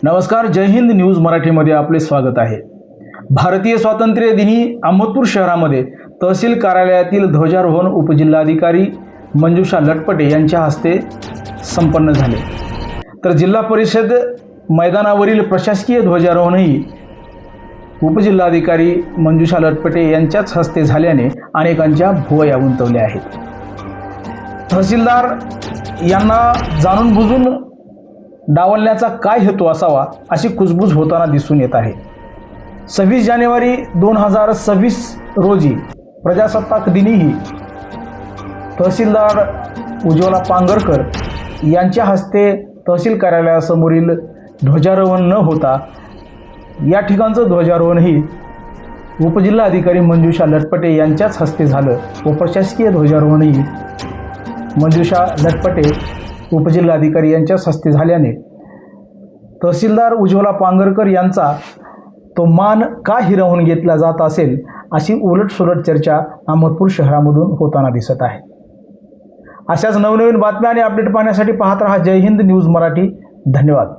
नमस्कार, जय हिंद न्यूज मराठीमध्ये आपले स्वागत आहे। भारतीय स्वातंत्र्य दिनी अहमदपूर शहरामध्ये तहसील कार्यालयातील ध्वजारोहण उपजिल्हाधिकारी मंजुषा लटपटे यांच्या हस्ते संपन्न झाले। तर जिल्हा परिषद मैदानावरील प्रशासकीय ध्वजारोहणही उपजिल्हाधिकारी मंजुषा लटपटे यांच्याच हस्ते झाल्याने अनेकांच्या भुवया उंचावल्या आहेत। तहसीलदार यांना जाणून बुजून डावलण्याचा काय हेतू असावा अशी कुजबूज होताना दिसून येत आहे। 26 जानेवारी 2026 रोजी प्रजासत्ताक दिनीही तहसीलदार उज्ज्वला पांगरकर यांच्या हस्ते तहसील कार्यालयासमोरील ध्वजारोहण न होता या ठिकाणचं ध्वजारोहणही उपजिल्हाधिकारी मंजुषा लटपटे यांच्याच हस्ते झालं व प्रशासकीय ध्वजारोहणही मंजुषा लटपटे उपजिल्हाधिकारी यांच्याच हस्ते झाल्याने तहसीलदार उज्ज्वला पांगरकर यांचा तो मान का हिरावून घेतला जात असेल अशी उलटसुलट चर्चा अहमदपूर शहरामधून होताना दिसत आहे। अशाच नवनवीन बातम्या आणि अपडेट पाहण्यासाठी पाहत रहा जय हिंद न्यूज मराठी। धन्यवाद।